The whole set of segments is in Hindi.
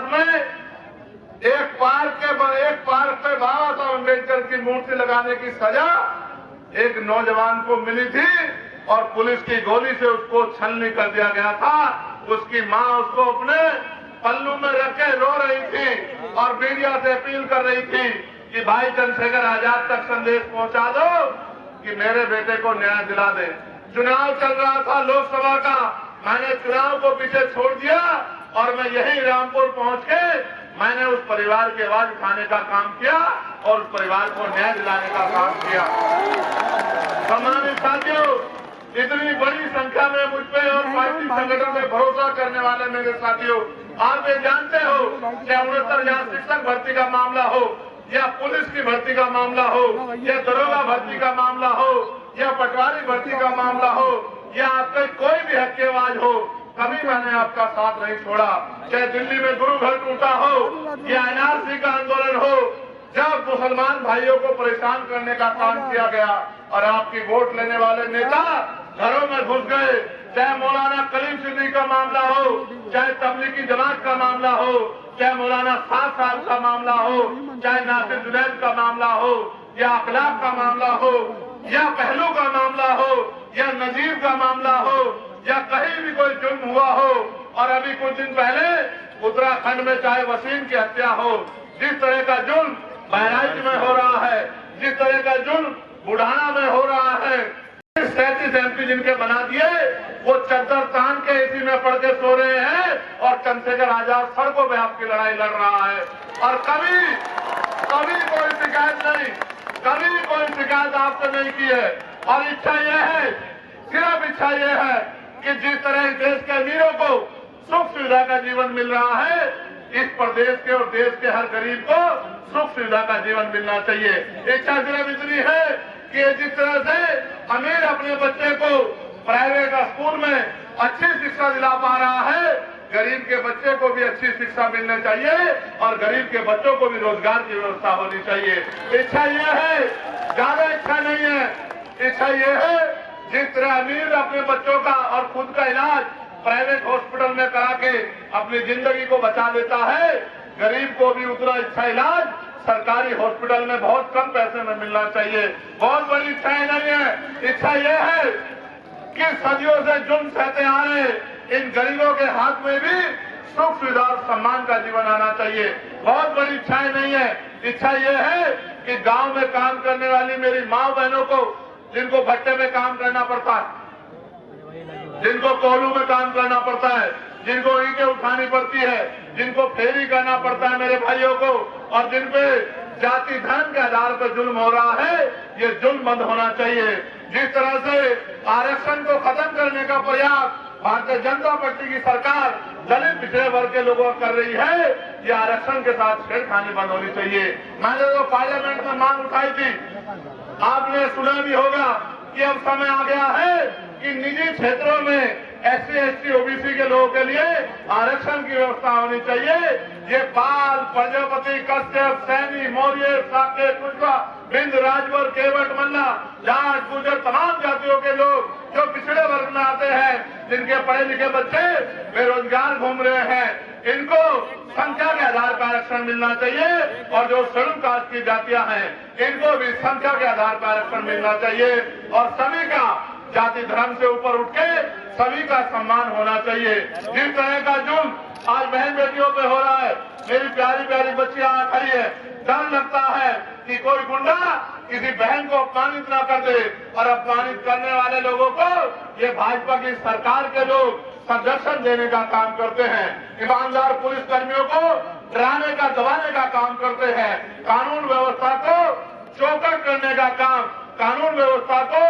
पास में एक पार्क पे बाबा साहब अम्बेडकर की मूर्ति लगाने की सजा एक नौजवान को मिली थी और पुलिस की गोली से उसको छलनी कर दिया गया था। उसकी मां उसको अपने पल्लू में रख के रो रही थी और मीडिया से अपील कर रही थी कि भाई चंद्रशेखर आजाद तक संदेश पहुंचा दो कि मेरे बेटे को न्याय दिला दे। चुनाव चल रहा था लोकसभा का, मैंने चुनाव को पीछे छोड़ दिया और मैं यही रामपुर पहुंच के मैंने उस परिवार की आवाज उठाने का काम किया और उस परिवार को न्याय दिलाने का काम किया। सम्मानित साथियों, इतनी बड़ी संख्या में मुझ पे और पार्टी संगठन में भरोसा करने वाले मेरे साथियों, आप ये जानते हो कि 69 या शिक्षक भर्ती का मामला हो या पुलिस की भर्ती का मामला हो या दरोगा भर्ती का मामला हो या पटवारी भर्ती का मामला हो या आपका कोई भी हक की आवाज हो, कभी मैंने आपका साथ नहीं छोड़ा। चाहे दिल्ली में गुरु घर टूटा हो या एनआरसी का आंदोलन हो, जब मुसलमान भाइयों को परेशान करने का काम किया गया और आपकी वोट लेने वाले नेता घरों में घुस गए, चाहे मौलाना कलीम सिद्दीकी का मामला हो, चाहे तबलीगी जमात का मामला हो, चाहे मौलाना 7 साल का मामला हो, चाहे नासिर जुनैद का मामला हो या अखलाक का मामला हो या पहलू का मामला हो या नजीर का मामला हो या कहीं भी कोई जुर्म हुआ हो। और अभी कुछ दिन पहले उत्तराखंड में चाहे वसीम की हत्या हो, जिस तरह का जुर्म बहराइच में हो रहा है, जिस तरह का जुर्म बुढ़ाना में हो रहा है, 37 MP जिनके बना दिए वो चद्दर तान के इसी में पड़ के सो रहे हैं और चंद्रशेखर आजाद सड़कों में आपकी लड़ाई लड़ रहा है। और कभी कोई शिकायत नहीं, कभी कोई शिकायत आपसे नहीं की है। और इच्छा यह है, सिर्फ इच्छा यह है कि जिस तरह इस देश के अमीरों को सुख सुविधा का जीवन मिल रहा है, इस प्रदेश के और देश के हर गरीब को सुख सुविधा का जीवन मिलना चाहिए। इच्छा सिर्फ इतनी है कि जिस तरह से अमीर अपने बच्चे को प्राइवेट स्कूल में अच्छी शिक्षा दिला पा रहा है, गरीब के बच्चे को भी अच्छी शिक्षा मिलनी चाहिए और गरीब के बच्चों को भी रोजगार की व्यवस्था होनी चाहिए। इच्छा यह है, ज्यादा इच्छा नहीं है। इच्छा यह है जिस तरह अमीर अपने बच्चों का और खुद का इलाज प्राइवेट हॉस्पिटल में करा के अपनी जिंदगी को बचा लेता है, गरीब को भी उतना अच्छा इलाज सरकारी हॉस्पिटल में बहुत कम पैसे में मिलना चाहिए। बहुत बड़ी इच्छाएं नहीं है। इच्छा यह है कि सदियों से जुर्म सहते आ रहे इन गरीबों के हाथ में भी सुख सुविधा और सम्मान का जीवन आना चाहिए। बहुत बड़ी इच्छाएं नहीं है। इच्छा यह है कि गांव में काम करने वाली मेरी माँ बहनों को, जिनको भट्टे में काम करना पड़ता है, जिनको कोहलू में काम करना पड़ता है, जिनको ईंटें उठानी पड़ती है, जिनको फेरी करना पड़ता है मेरे भाइयों को, और जिन पे जाति धर्म के आधार पर जुल्म हो रहा है, ये जुल्म बंद होना चाहिए। जिस तरह से आरक्षण को खत्म करने का प्रयास भारतीय जनता पार्टी की सरकार दलित पिछड़े वर्ग के लोगों कर रही है, ये आरक्षण के साथ छेड़खानी बंद होनी चाहिए। मैंने तो पार्लियामेंट में मांग उठाई थी, आपने सुना भी होगा कि अब समय आ गया है कि निजी क्षेत्रों में SC ST OBC के लोगों के लिए आरक्षण की व्यवस्था होनी चाहिए। ये पाल, प्रजापति, कश्यप, सैनी, मौर्य, साकेत, कुशवा, बिंद, राजभर, केवट, मल्ला, जाट, गुर्जर, तमाम जातियों के लोग जो पिछड़े वर्ग में आते हैं, जिनके पढ़े लिखे बच्चे बेरोजगार घूम रहे हैं, इनको संख्या के आधार पर आरक्षण मिलना चाहिए। और जो शेड्यूल कास्ट की जातियां हैं, इनको भी संख्या के आधार पर आरक्षण मिलना चाहिए। और सभी का जाति धर्म से ऊपर उठ के सभी का सम्मान होना चाहिए। जिस तरह का जुल्म आज बहन बेटियों पे हो रहा है, मेरी प्यारी प्यारी बच्चियां खड़ी है, डर लगता है कि कोई गुंडा किसी बहन को अपमानित न कर दे। और अपमानित करने वाले लोगों को ये भाजपा की सरकार के लोग संरक्षण देने का काम करते हैं। ईमानदार पुलिस कर्मियों को डराने का, दबाने का काम करते हैं। कानून व्यवस्था को चौकट करने का काम, कानून व्यवस्था को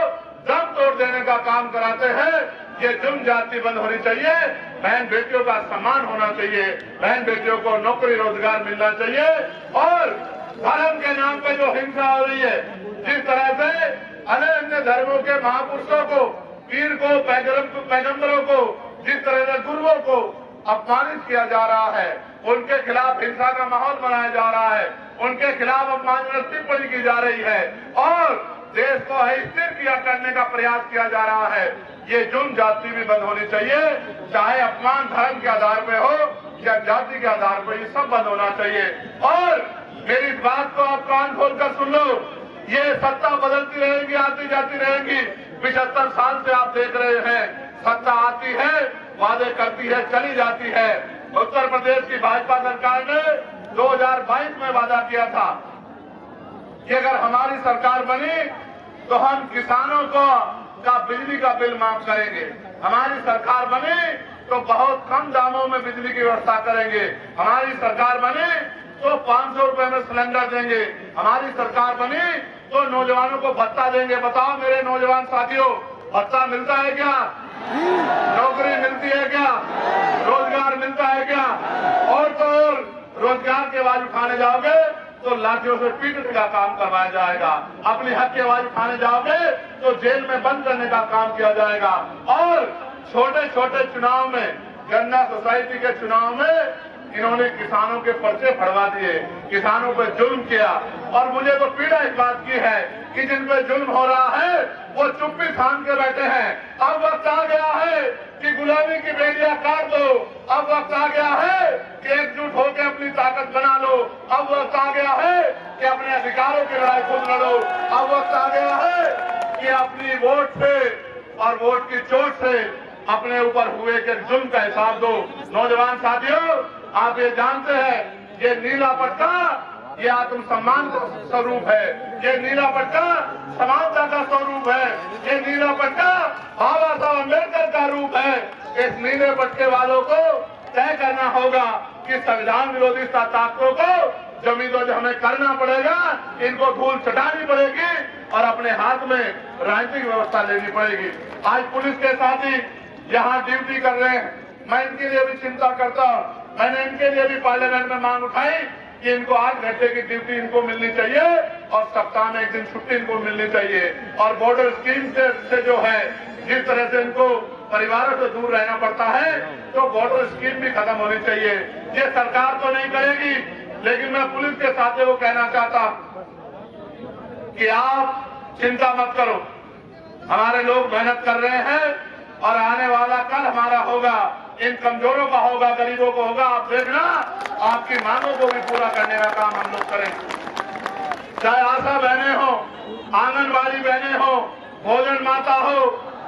दम तोड़ देने का काम कराते हैं। ये जुर्म जाति बंद होनी चाहिए। बहन बेटियों का सम्मान होना चाहिए। बहन बेटियों को नौकरी रोजगार मिलना चाहिए। और धर्म के नाम पे जो हिंसा हो रही है, जिस तरह से अन्य धर्मों के महापुरुषों को, पीर को, पैगंबरों को, जिस तरह से गुरुओं को अपमानित किया जा रहा है, उनके खिलाफ हिंसा का माहौल बनाया जा रहा है, उनके खिलाफ अपमानजनक टिप्पणी की जा रही है और देश को अस्थिर किया करने का प्रयास किया जा रहा है। ये जुर्म जाति भी बंद होनी चाहिए, चाहे अपमान धर्म के आधार पे हो या जाति के आधार पर, ये सब बंद होना चाहिए। और मेरी इस बात को आप कान खोलकर सुन लो, ये सत्ता बदलती रहेगी, आती जाती रहेगी। 75 साल से आप देख रहे हैं, सत्ता आती है, वादे करती है, चली जाती है। उत्तर प्रदेश की भाजपा सरकार ने 2022 में वादा किया था कि अगर हमारी सरकार बनी तो हम किसानों का बिजली का बिल माफ करेंगे। हमारी सरकार बनी तो बहुत कम दामों में बिजली की व्यवस्था करेंगे। हमारी सरकार बनी तो 500 रुपए में सिलेंडर देंगे। हमारी सरकार बनी तो नौजवानों को भत्ता देंगे। बताओ मेरे नौजवान साथियों, भत्ता मिलता है क्या? नौकरी मिलती है क्या? रोजगार मिलता है क्या? और तो और रोजगार की आवाज उठाने जाओगे तो लाठियों से पीटने का काम करवाया जाएगा। अपनी हक की आवाज उठाने जाओगे तो जेल में बंद करने का काम किया जाएगा। और छोटे छोटे चुनाव में, गन्ना सोसाइटी के चुनाव में इन्होंने किसानों के पर्चे फड़वा दिए, किसानों पर जुल्म किया। और मुझे तो पीड़ा इस बात की है कि जिन पे जुल्म हो रहा है वो चुप्पी थाम के बैठे हैं। अब वक्त आ गया है कि गुलामी की बेड़ियां काट दो। अब वक्त आ गया है कि एकजुट होकर अपनी ताकत बना लो। अब वक्त आ गया है कि अपने अधिकारों की लड़ाई खुद लड़ो। अब वक्त आ गया है कि अपनी वोट से और वोट की चोट से अपने ऊपर हुए के जुल्म का हिसाब दो। नौजवान साथियों, आप ये जानते हैं, ये नीला पट्टा ये आत्मसम्मान का स्वरूप है। ये नीला पट्टा समानता का स्वरूप है। ये नीला पट्टा बाबा साहब अम्बेडकर का रूप है। इस नीले पट्टे वालों को तय करना होगा कि संविधान विरोधी ताकतों को जमींदोज हमें करना पड़ेगा, इनको धूल चटानी पड़ेगी और अपने हाथ में राजनीतिक व्यवस्था लेनी पड़ेगी। आज पुलिस के साथी यहाँ ड्यूटी कर रहे हैं, मैं इनके लिए भी चिंता करता हूँ। मैंने इनके लिए भी पार्लियामेंट में मांग उठाई कि इनको 8 घंटे की ड्यूटी इनको मिलनी चाहिए और सप्ताह में 1 दिन छुट्टी इनको मिलनी चाहिए। और बॉर्डर स्कीम से जो है, जिस तरह से इनको परिवारों से दूर रहना पड़ता है, तो बॉर्डर स्कीम भी खत्म होनी चाहिए। ये सरकार तो नहीं करेगी, लेकिन मैं पुलिस के साथियों को कहना चाहता कि आप चिंता मत करो, हमारे लोग मेहनत कर रहे हैं और आने वाला कल हमारा होगा, इन कमजोरों का होगा, गरीबों को होगा। आप देखना, आपकी मांगों को भी पूरा करने का काम हम लोग करेंगे। चाहे आशा बहनें हो, आंगनबाड़ी बहनें हो, भोजन माता हो,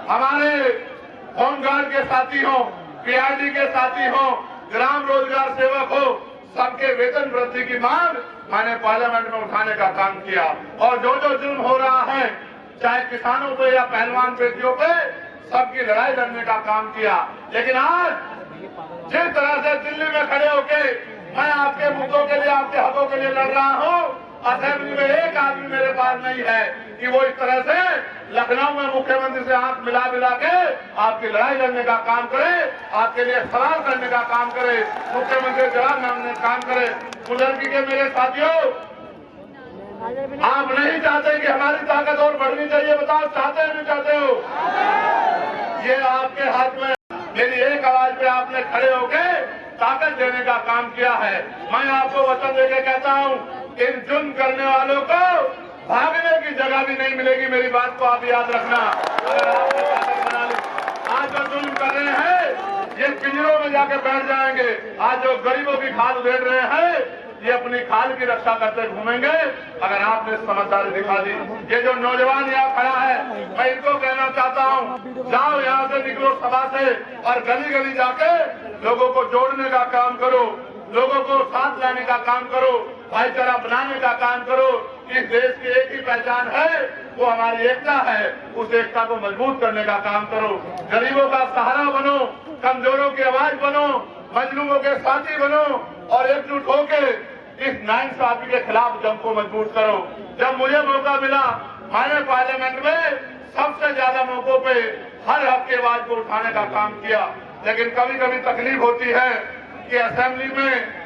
हमारे होमगार्ड के साथी हो, पीआरडी के साथी हो, ग्राम रोजगार सेवक हो, सबके वेतन वृद्धि की मांग मैंने पार्लियामेंट में उठाने का काम किया। और जो जो जुल्म हो रहा है, चाहे किसानों पे या पहलवान बेटियों पे, सबकी लड़ाई लड़ने का काम किया। लेकिन आज जिस तरह से दिल्ली में खड़े होके मैं आपके मुद्दों के लिए, आपके हकों के लिए लड़ रहा हूँ, असेंबली में एक आदमी मेरे पास नहीं है कि वो इस तरह से लखनऊ में मुख्यमंत्री से आंख मिला के आपकी लड़ाई लड़ने का काम करे, आपके लिए सवाल करने का काम करे, मुख्यमंत्री जवाब मांगने का काम करे। बुजुर्गी के मेरे साथियों, आप नहीं चाहते कि हमारी ताकत और बढ़नी चाहिए? बताओ, चाहते हैं नहीं चाहते हो? ये आपके हाथ में। मेरी एक आवाज पे आपने खड़े होके ताकत देने का काम किया है। मैं आपको वचन देके कहता हूँ, इन जुल्म करने वालों को भागने की जगह भी नहीं मिलेगी। मेरी बात को आप याद रखना। अगर आपने ताकत बना ली, आज जो जुल्म कर रहे हैं ये पिंजरों में जाके बैठ जाएंगे। आज जो गरीबों की खाल उधेड़ रहे हैं, ये अपनी खाल की रक्षा करते घूमेंगे अगर आपने समझदारी दिखा दी। ये जो नौजवान यहाँ खड़ा है, मैं इनको कहना चाहता हूँ, जाओ यहाँ से, निकलो सभा से और गली गली जाके लोगों को जोड़ने का काम करो, लोगों को साथ लाने का काम करो, भाईचारा बनाने का काम करो। इस देश की एक ही पहचान है, वो हमारी एकता है। उस एकता को मजबूत करने का काम करो, गरीबों का सहारा बनो, कमजोरों की आवाज बनो, मजलूमों के साथी बनो और एकजुट होकर इस नाइंसाफी के खिलाफ जंग को मजबूत करो। जब मुझे मौका मिला, मैंने पार्लियामेंट में सबसे ज्यादा मौकों पे हर हक की आवाज को उठाने का काम किया। लेकिन कभी कभी तकलीफ होती है कि असेंबली में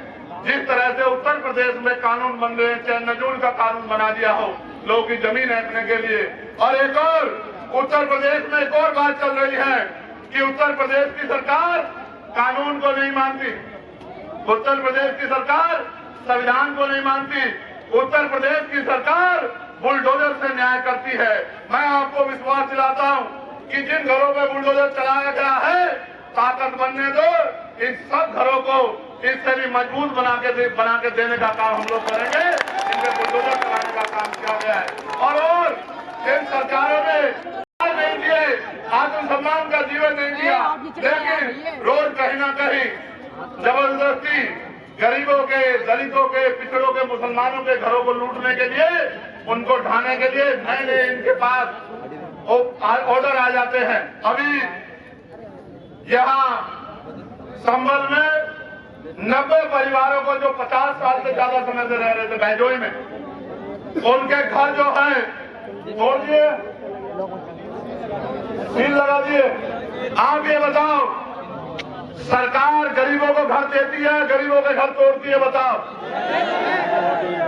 जिस तरह से उत्तर प्रदेश में कानून बन रहे हैं, चाहे नजूल का कानून बना दिया हो लोगों की जमीन ऐंठने के लिए, और एक और उत्तर प्रदेश में एक और बात चल रही है कि उत्तर प्रदेश की सरकार कानून को नहीं मानती, उत्तर प्रदेश की सरकार संविधान को नहीं मानती, उत्तर प्रदेश की सरकार बुलडोजर से न्याय करती है। मैं आपको विश्वास दिलाता हूँ कि जिन घरों में बुलडोजर चलाया गया है, ताकत बनने दो, इन सब घरों को इससे भी मजबूत बना के देने का काम हम लोग करेंगे। इनके बुलडोजर चलाने का काम किया गया है। और इन सरकारों ने नहीं दिए, आत्मसम्मान का जीवन नहीं दिया, लेकिन रोज कहीं ना कहीं जबरदस्ती गरीबों के, दलितों के, पिछड़ों के, मुसलमानों के घरों को लूटने के लिए, उनको ढाने के लिए नए नए इनके पास ऑर्डर आ जाते हैं। अभी यहाँ संभल में 90 परिवारों को जो 50 साल से ज्यादा समय से रह रहे थे बहजोई में, उनके घर जो है तोड़ दिए, सील लगा दिए। आप ये बताओ, सरकार गरीबों को घर देती है, गरीबों के घर तोड़ती है, बताओ।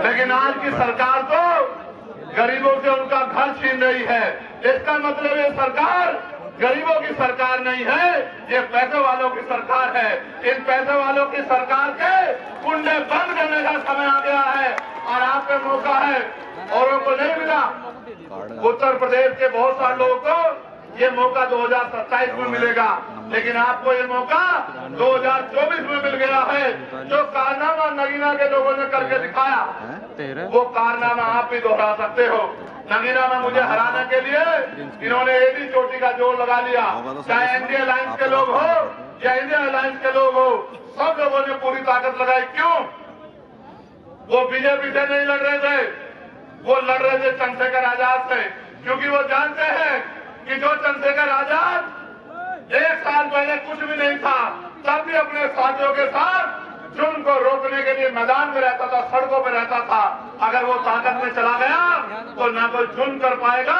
लेकिन आज की सरकार तो गरीबों से उनका घर छीन रही है। इसका मतलब ये सरकार गरीबों की सरकार नहीं है, ये पैसे वालों की सरकार है। इन पैसे वालों की सरकार के कुंडे बंद करने का समय आ गया है और आप पे मौका है, औरों को नहीं मिला। उत्तर प्रदेश के बहुत सारे लोगों को ये मौका 2027 में मिलेगा, लेकिन आपको ये मौका 2024 में मिल गया है। जो कारनामा नगीना के लोगों ने करके दिखाया, वो कारनामा आप भी दोहरा सकते हो। नगीना में मुझे हराने के लिए इन्होंने एडी चोटी का जोर लगा लिया। चाहे एनडीए अलायंस के लोग हो या इंडिया अलायंस के लोग हो, सब लोगों ने पूरी ताकत लगाई। क्यों? वो बीजेपी से नहीं लड़ रहे थे, वो लड़ रहे थे चंद्रशेखर आजाद से, क्योंकि वो जानते हैं कि जो चंद्रशेखर आजाद 1 साल पहले कुछ भी नहीं था, तब भी अपने साथियों के साथ जुर्म को रोकने के लिए मैदान में रहता था, सड़कों में रहता था। अगर वो ताकत में चला गया तो ना कोई जुर्म कर पाएगा,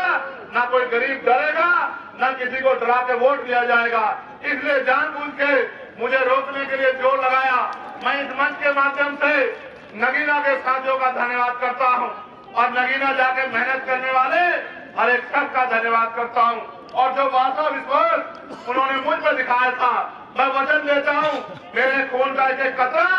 ना कोई गरीब डरेगा, ना किसी को डरा के वोट दिया जाएगा। इसलिए जानबूझ के मुझे रोकने के लिए जोर लगाया। मैं इस मंच के माध्यम से नगीना के साथियों का धन्यवाद करता हूं और नगीना जाके मेहनत करने वाले हर एक शख्स का धन्यवाद करता हूं। और जो वादा विश्वास उन्होंने मुझ पर दिखाया था, मैं वचन देता हूं, मेरे खून का एक कतरा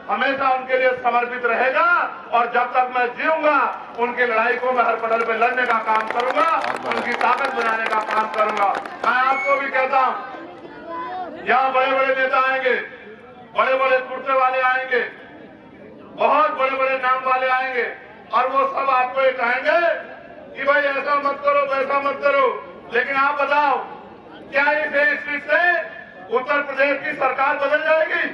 हमेशा उनके लिए समर्पित रहेगा और जब तक मैं जीऊंगा उनकी लड़ाई को मैं हर पटल पे लड़ने का काम करूंगा, उनकी ताकत बनाने का काम करूंगा। मैं आपको भी कहता हूं, यहाँ बड़े बड़े नेता आएंगे, बड़े बड़े कुर्ते वाले आएंगे, बहुत बड़े बड़े नाम वाले आएंगे और वो सब आपको ये कहेंगे कि भाई ऐसा मत करो, वैसा मत करो। लेकिन आप बताओ, क्या इस सीट से उत्तर प्रदेश की सरकार बदल जाएगी?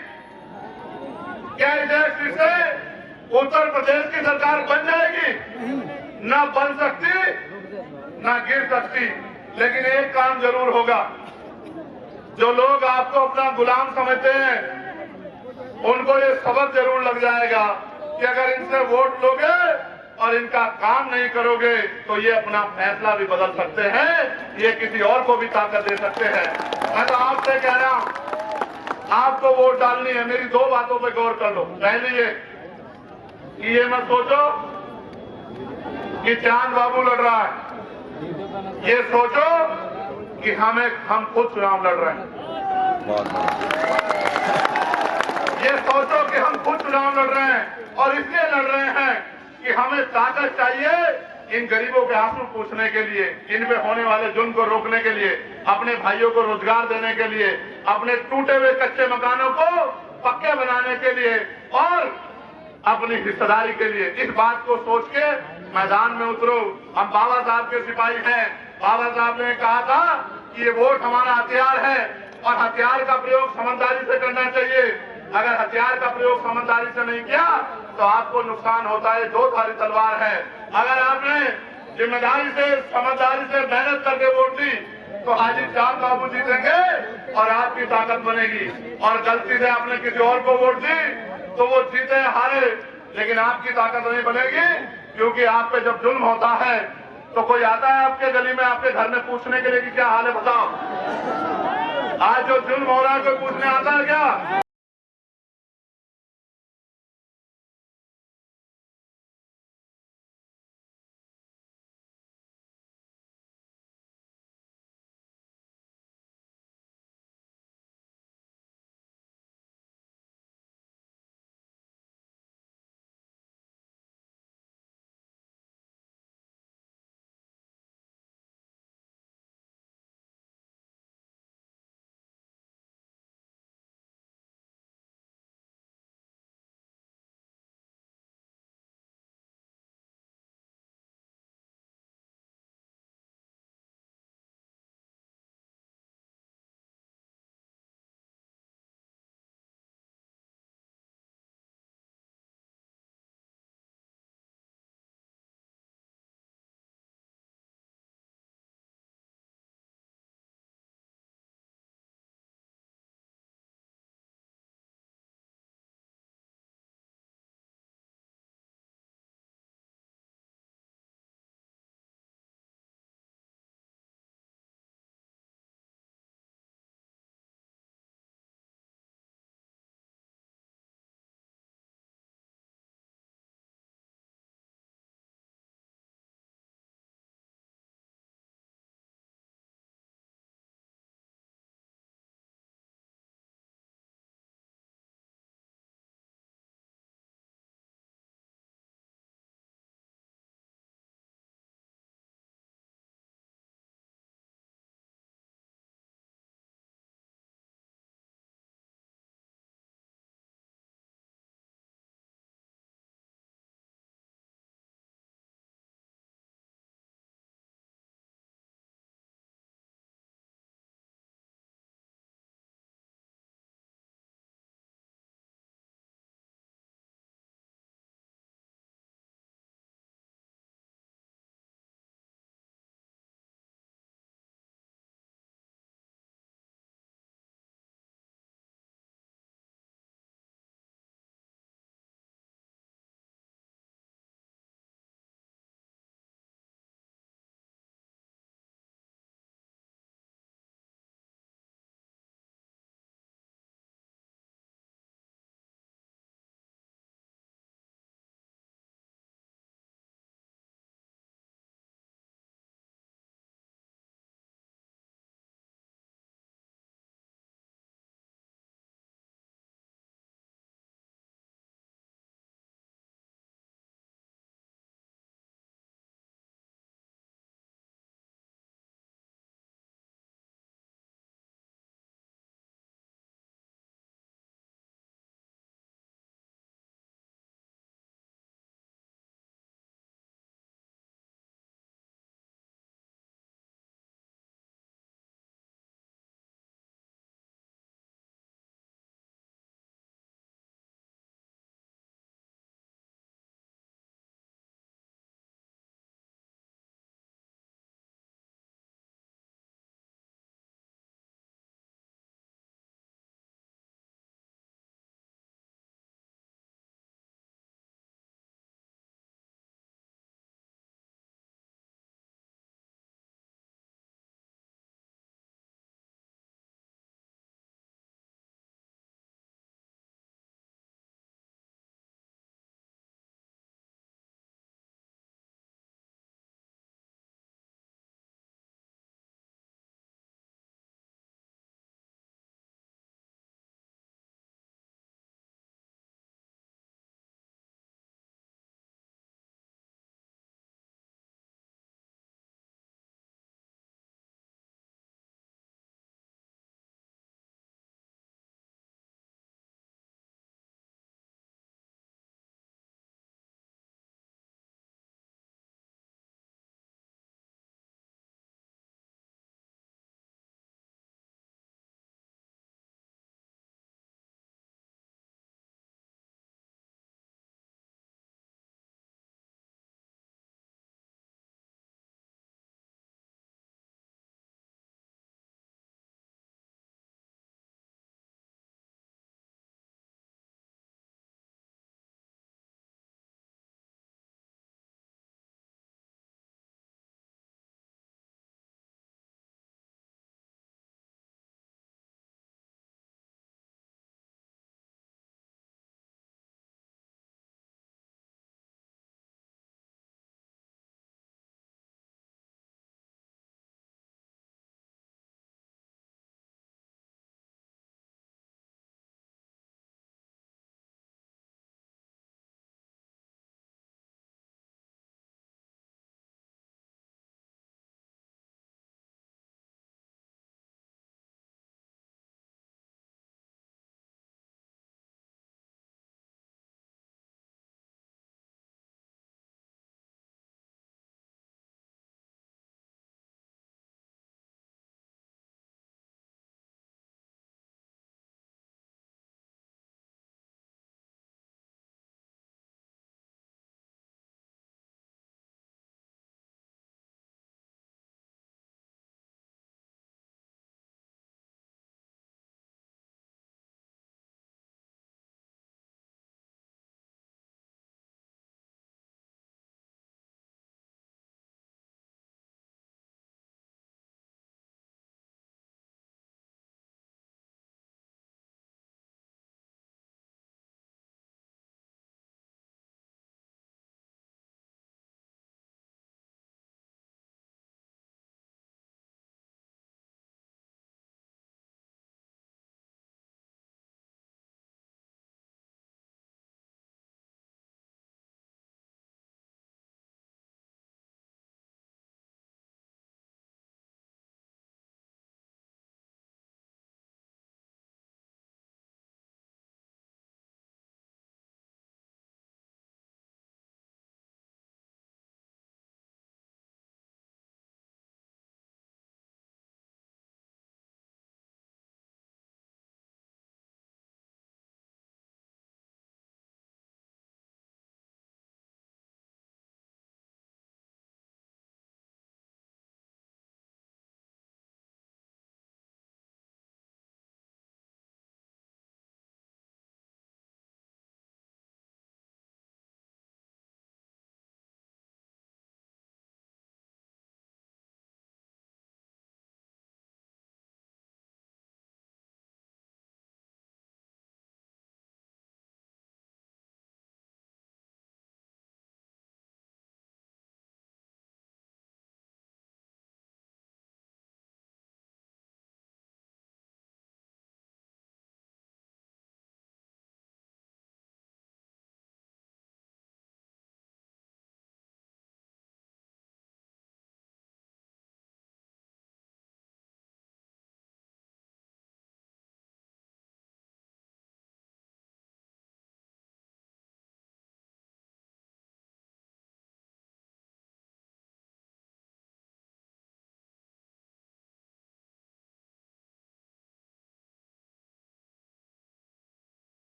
क्या इस सीट से उत्तर प्रदेश की सरकार बन जाएगी? न बन सकती, न गिर सकती। लेकिन एक काम जरूर होगा, जो लोग आपको अपना गुलाम समझते हैं, उनको ये सबक जरूर लग जाएगा कि अगर इनसे वोट लोगे और इनका काम नहीं करोगे तो ये अपना फैसला भी बदल सकते हैं, ये किसी और को भी ताकत दे सकते हैं। मैं तो आपसे कह रहा हूं, आपको वोट डालनी है, मेरी 2 बातों पे गौर कर लो। पहली ये कि ये मत सोचो कि चांद बाबू लड़ रहा है, ये सोचो कि हम खुद चुनाव लड़ रहे हैं। ये सोचो कि हम खुद चुनाव लड़ रहे हैं और इसलिए लड़ रहे हैं कि हमें ताकत चाहिए इन गरीबों के आंसू पूछने के लिए, इन पे होने वाले जुल्म को रोकने के लिए, अपने भाइयों को रोजगार देने के लिए, अपने टूटे हुए कच्चे मकानों को पक्के बनाने के लिए और अपनी हिस्सेदारी के लिए। इस बात को सोच के मैदान में उतरो। हम बाबा साहब के सिपाही हैं। बाबा साहब ने कहा था कि ये वोट हमारा हथियार है और हथियार का प्रयोग समझदारी से करना चाहिए। अगर हथियार का प्रयोग समझदारी से नहीं किया तो आपको नुकसान होता है। 2 धारी तलवार है। अगर आपने जिम्मेदारी से, समझदारी से मेहनत करके वोट दी तो हाजी चांद बाबू जीतेंगे और आपकी ताकत बनेगी। और गलती से आपने किसी और को वोट दी तो वो जीते हारे, लेकिन आपकी ताकत नहीं बनेगी। क्योंकि आप पे जब जुल्म होता है तो कोई आता है आपके गली में, आपके घर में पूछने के लिए कि क्या हाल है बताओ। आज जो जुल्म हो रहा है कोई पूछने आता है क्या?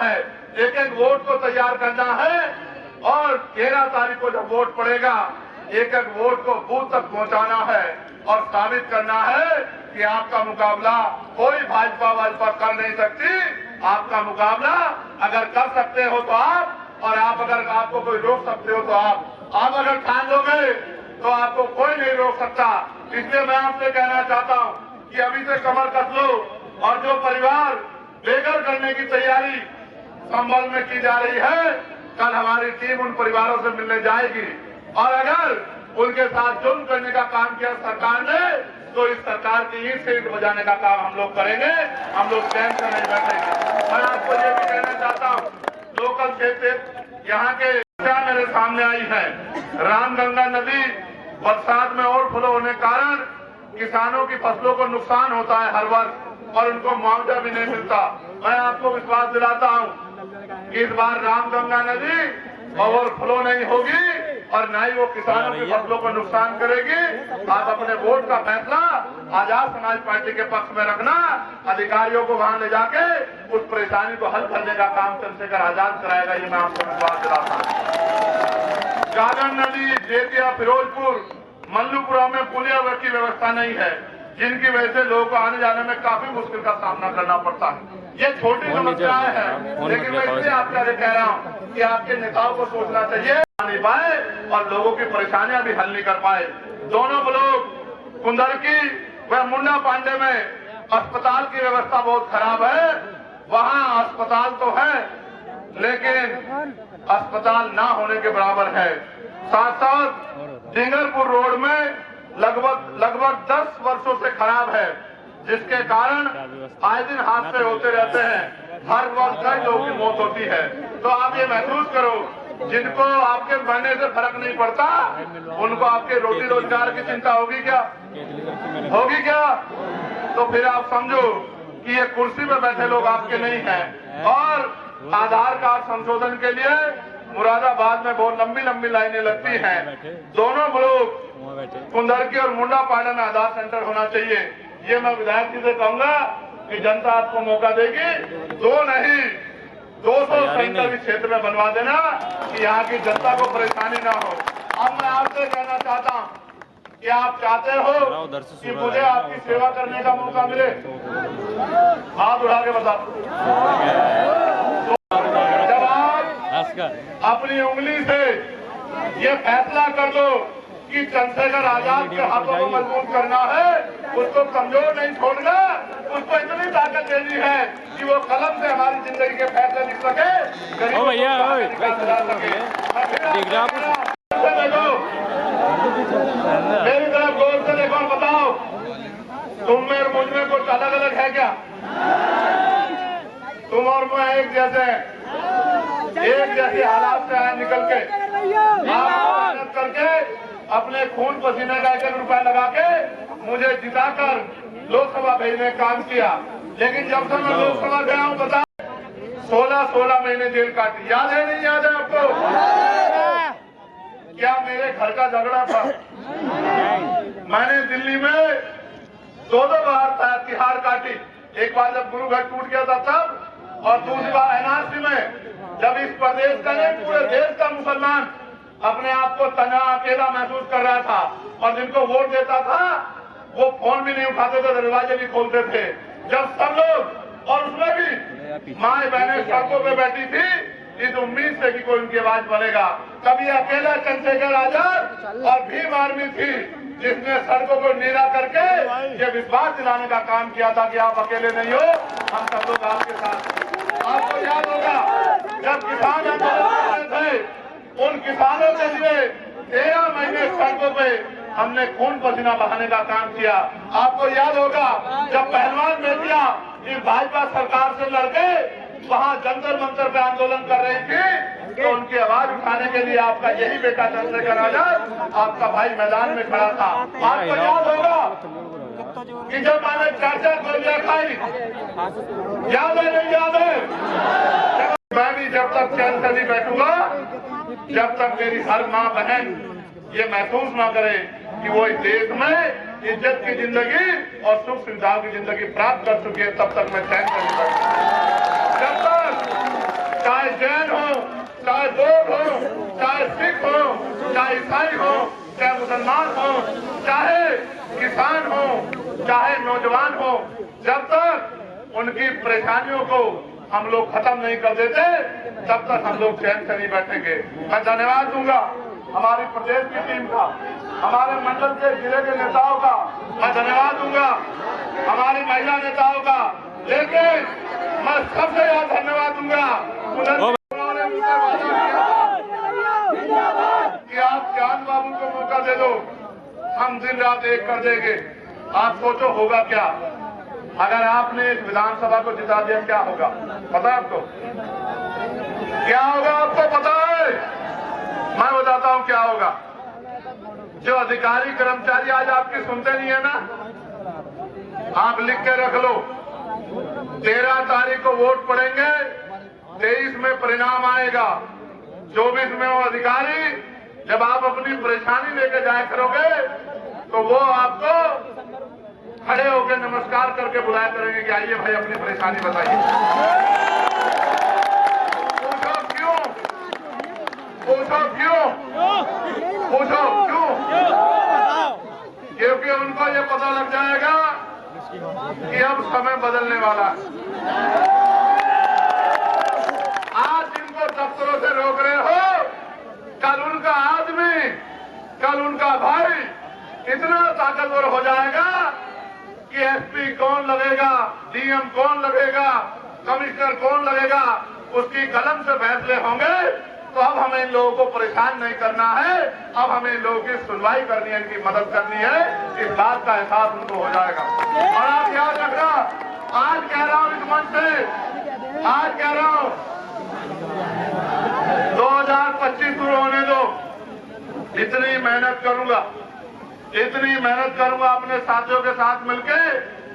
है। एक एक वोट को तैयार करना है और 13 तारीख को जब वोट पड़ेगा एक एक वोट को बूथ तक पहुंचाना है और साबित करना है कि आपका मुकाबला कोई भाजपा कर नहीं सकती। आपका मुकाबला अगर कर सकते हो तो आप, और आप अगर आपको कोई रोक सकते हो तो आप अगर ठान लोगे तो आपको कोई नहीं रोक सकता। इसलिए मैं आपसे कहना चाहता हूं कि अभी से कमर कस लो और जो परिवार बेघर करने की तैयारी संभल में की जा रही है, कल हमारी टीम उन परिवारों से मिलने जाएगी और अगर उनके साथ जुल्म करने का काम किया सरकार ने तो इस सरकार की ईंट से ईंट बजाने का काम हम लोग करेंगे। हम लोग चैन से नहीं बैठेंगे। मैं आपको ये भी कहना चाहता हूँ, लोकल क्षेत्र यहाँ के मेरे सामने आई है। रामगंगा नदी बरसात में ओवरफ्लो होने के कारण किसानों की फसलों को नुकसान होता है हर वर्ष और उनको मुआवजा भी नहीं मिलता। मैं आपको विश्वास दिलाता हूँ कि इस बार रामगंगा नदी ओवरफ्लो नहीं होगी और न ही वो किसानों की फसलों को नुकसान करेगी। आप अपने वोट का फैसला आजाद समाज पार्टी के पक्ष में रखना, अधिकारियों को वहां ले जाके उस परेशानी को हल करने का काम चंद्रशेखर आजाद कराएगा, ये मैं आपको विश्वास दिलाता हूँ। गागन नदी, जेतिया, फिरोजपुर, मल्लूपुरा में पुलिया की व्यवस्था नहीं है, जिनकी वजह से लोगों को आने जाने में काफी मुश्किल का सामना करना पड़ता है। ये छोटी समस्याएं हैं, लेकिन मैं इसलिए आपका कह रहा हूँ कि आपके नेताओं को सोचना चाहिए नहीं पाए और लोगों की परेशानियां भी हल नहीं कर पाए। दोनों ब्लॉक कुंदरकी व मुंडा पांडे में अस्पताल की व्यवस्था बहुत खराब है। वहां अस्पताल तो है लेकिन अस्पताल ना होने के बराबर है। साथ साथ डिंगरपुर रोड में लगभग 10 वर्षों से खराब है, जिसके कारण आए दिन हादसे होते रहते हैं। हर वक्त कई लोगों की मौत होती है। तो आप ये महसूस करो, जिनको आपके मरने से फर्क नहीं पड़ता उनको आपके रोटी रोजगार की चिंता होगी क्या? तो फिर आप समझो कि ये कुर्सी में बैठे लोग आपके नहीं हैं। और आधार कार्ड संशोधन के लिए मुरादाबाद में बहुत लंबी लंबी लाइनें लगती हैं। दोनों ब्लॉक कुंदरकी और मुंडा पांडे में आधार सेंटर होना चाहिए। ये मैं विधायक जी से कहूंगा कि जनता आपको मौका देगी, 2 नहीं 200 सेंटर भी क्षेत्र में बनवा देना कि यहाँ की जनता को परेशानी ना हो। अब मैं आपसे कहना चाहता हूँ कि आप चाहते हो कि मुझे आपकी सेवा करने का मौका मिले, हाथ उठा के बताओ। जब आप अपनी उंगली से ये फैसला कर दो कि चंद्रशेखर आजाद के हाथों को मजबूत करना है, उसको कमजोर नहीं छोड़ना, उसको इतनी ताकत देनी है कि वो कलम से हमारी जिंदगी के फैसले लिख सके, गरीबों को दिला सके। मेरी तरफ गौर से देखो, बताओ तुम में और मुझ में कुछ अलग अलग है क्या? तुम और मैं एक जैसे हालात से आए निकल के, आप मेहनत करके अपने खून पसीने का 1 रुपया लगा के मुझे जिताकर लोकसभा भेजने का काम किया। लेकिन जब से मैं लोकसभा गया हूँ, बता 16 महीने जेल काटी। याद है नहीं याद है आपको? क्या मेरे घर का झगड़ा था? मैंने दिल्ली में 2 बार तिहाड़ काटी। एक बार जब गुरुघर टूट गया था तब, और दूसरी बार एनआरसी में, जब इस प्रदेश का नहीं पूरे देश का मुसलमान अपने आप को तना अकेला महसूस कर रहा था और जिनको वोट देता था वो फोन भी नहीं उठाते थे, दरवाजे भी खोलते थे। जब सब लोग, और उसमें भी माए बहनें सड़कों पे बैठी थी इस उम्मीद से कि कोई उनकी आवाज बनेगा, कभी अकेला चंद्रशेखर आजाद और भीम आर्मी थी जिसने सड़कों को नीला करके ये विश्वास दिलाने का काम किया था कि आप अकेले नहीं हो, हम सब लोग आपके साथ। आपको याद होगा जब किसान आंदोलन कर रहे थे, उन किसानों के लिए 13 महीने सड़कों पे हमने खून पसीना बहाने का काम किया। आपको याद होगा जब पहलवान बेटियां इस भाजपा सरकार से लड़के वहां जंतर मंतर पे आंदोलन कर रही थी, तो उनकी आवाज उठाने के लिए आपका यही बेटा चंद्रशेखर आजाद, आपका भाई मैदान में खड़ा था। आपको याद होगा कि जब मैंने 4 गोलियां खाई, याद है नहीं याद है? मैं भी जब तक चैन से नहीं बैठूंगा जब तक मेरी हर माँ बहन ये महसूस ना करे कि वो इस देश में इज्जत की जिंदगी और सुख सुविधाओं की जिंदगी प्राप्त कर चुकी है, तब तक मैं चैन से नहीं बैठूंगा। जब तक चाहे सिख हो, चाहे ईसाई हो, चाहे मुसलमान हो, चाहे किसान हो, चाहे नौजवान हो, जब तक उनकी परेशानियों को हम लोग खत्म नहीं कर देते तब तक हम लोग चैन से नहीं बैठेंगे। मैं धन्यवाद दूंगा हमारी प्रदेश की टीम का, हमारे मंडल के जिले के नेताओं का, मैं धन्यवाद दूंगा हमारी महिला नेताओं का, लेकिन मैं सबसे ज्यादा धन्यवाद दूंगा उन्होंने मुझसे वादा किया था कि आप ज्ञान बाबू को मौका दे दो, हम दिन रात एक कर देंगे। आप सोचो होगा क्या अगर आपने इस विधानसभा को जिता दिया, क्या होगा पता है आपको? क्या होगा आपको पता है? मैं बताता हूं क्या होगा। जो अधिकारी कर्मचारी आज आपकी सुनते नहीं है ना, आप लिख के रख लो, 13 तारीख को वोट पड़ेंगे, 23 में परिणाम आएगा, 24 में वो अधिकारी जब आप अपनी परेशानी लेके जाया करोगे तो वो आपको खड़े होकर नमस्कार करके बुलाया करेंगे कि आइए भाई अपनी परेशानी बताइए। पूछो क्यों? पूछो क्यों? पूछो क्यों? क्योंकि उनको ये पता लग जाएगा कि अब समय बदलने वाला है। आज जिनको दफ्तरों से रोक रहे हो, कल उनका आदमी, कल उनका भाई इतना ताकतवर हो जाएगा कि एसपी कौन लगेगा, डीएम कौन लगेगा, कमिश्नर कौन लगेगा, उसकी कलम से फैसले होंगे। तो अब हमें इन लोगों को परेशान नहीं करना है, अब हमें इन लोगों की सुनवाई करनी है, इनकी मदद करनी है, इस बात का एहसास उनको हो जाएगा। और आप याद रखना, आज कह रहा हूं इस मंच से, आज कह रहा हूं 2025 शुरू होने दो, इतनी मेहनत करूंगा, इतनी मेहनत करूंगा, अपने साथियों के साथ मिलके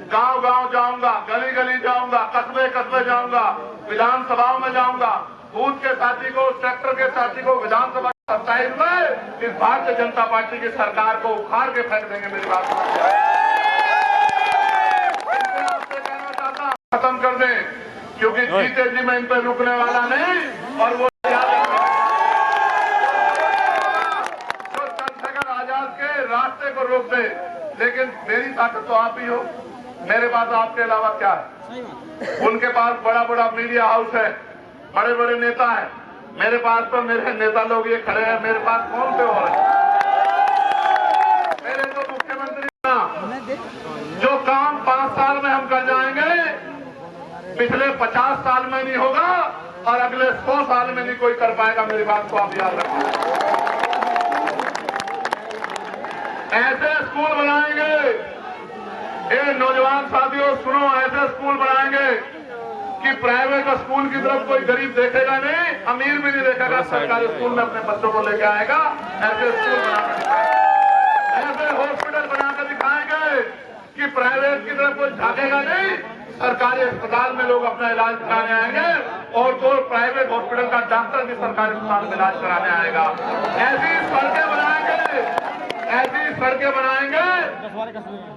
गांव गांव जाऊंगा, गली गली जाऊंगा, कस्बे कस्बे जाऊंगा, विधानसभाओं में जाऊंगा, बूथ के साथी को, सेक्टर के साथी को विधानसभा 27 में इस भारतीय जनता पार्टी की सरकार को उखाड़ के फेंक देंगे। मेरी बात आपसे कहना चाहता हूं, खत्म कर दें, क्योंकि जीते जी मैं इन पर रुकने वाला नहीं। और वो रास्ते को रोक दे, लेकिन मेरी ताकत तो आप ही हो, मेरे पास आपके अलावा क्या है? उनके पास बड़ा बड़ा मीडिया हाउस है, बड़े बड़े नेता हैं, मेरे पास तो मेरे नेता लोग ये खड़े हैं, मेरे पास कौन से और है? मेरे तो मुख्यमंत्री जो काम 5 साल में हम कर जाएंगे, पिछले 50 साल में नहीं होगा और अगले 100 साल में नहीं कोई कर पाएगा। मेरी बात को आप याद रखना। ऐसे स्कूल बनाएंगे, ये नौजवान साथियों सुनो, ऐसे स्कूल बनाएंगे कि प्राइवेट स्कूल की तरफ कोई गरीब देखेगा नहीं, अमीर भी नहीं देखेगा, सरकारी स्कूल में अपने बच्चों को लेकर आएगा। ऐसे स्कूल बनाकर दिखाएंगे, ऐसे हॉस्पिटल बनाकर दिखाएंगे कि प्राइवेट की तरफ कोई झांकेगा नहीं, सरकारी अस्पताल में लोग अपना इलाज कराने आएंगे और तो प्राइवेट हॉस्पिटल का डॉक्टर भी सरकारी अस्पताल में इलाज कराने आएगा। ऐसी सड़कें बनाएंगे, ऐसी सड़कें बनाएंगे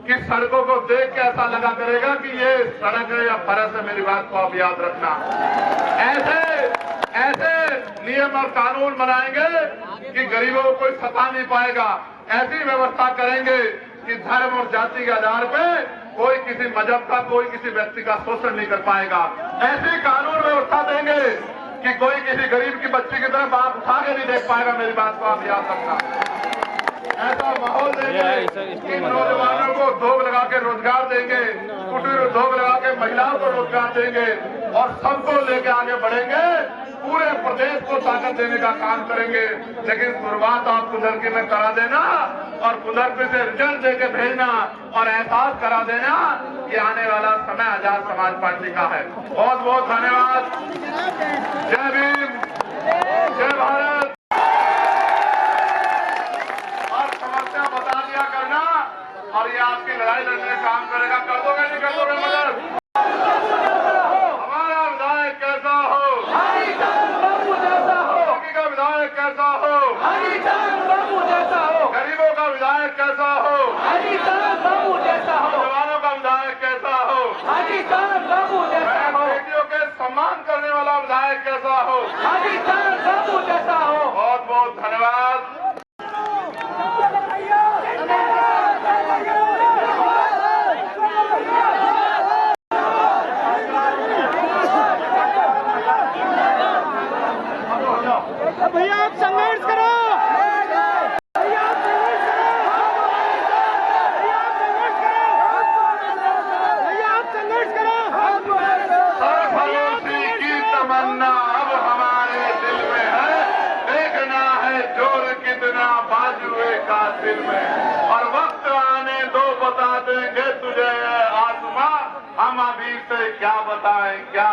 कि सड़कों को देख के ऐसा लगा करेगा कि ये सड़क है या फर्श है। मेरी बात को आप याद रखना। ऐसे नियम और कानून बनाएंगे कि गरीबों को कोई सता नहीं पाएगा। ऐसी व्यवस्था करेंगे कि धर्म और जाति के आधार पे कोई किसी मजहब का, कोई किसी व्यक्ति का शोषण नहीं कर पाएगा। ऐसी कानून व्यवस्था देंगे कि कोई किसी गरीब की बच्ची की तरफ आंख उठा के नहीं देख पाएगा। मेरी बात को आप याद रखना। ऐसा माहौल देंगे कि नौजवानों को उद्योग लगा के रोजगार देंगे, कुटीर उद्योग लगा के महिलाओं को रोजगार देंगे और सबको लेके आगे बढ़ेंगे। पूरे प्रदेश को ताकत देने का काम करेंगे। लेकिन शुरुआत आप कुंदरकी में करा देना और कुंदरकी से रिजल्ट देके भेजना और एहसास करा देना कि आने वाला समय आजाद समाज पार्टी का है। बहुत बहुत धन्यवाद। जय भीम, जय भारत। और समस्या बता दिया करना और ये आपकी लड़ाई लड़ने का काम करेगा। कर दोगे नहीं कर दोगे मदद? हमारा विधायक कैसा हो, विधायक कैसा हो, गरीबों का विधायक कैसा हो, नौजवानों का विधायक कैसा हो, बेटियों के सम्मान करने वल्लभ नायक कैसा हो, पाकिस्तान साबू जैसा हो। बहुत बहुत धन्यवाद। भैया आप संघर्ष करो, भैया आप संघर्ष करो, भैया आप संघर्ष करो, भैया आप संघर्ष करो। सरफरोशी की तमन्ना अब हमारे दिल में है, देखना है जोर कितना बाजुए का दिल में। और वक्त आने दो बता देंगे तुझे आसमां, हम अभी से क्या बताएं क्या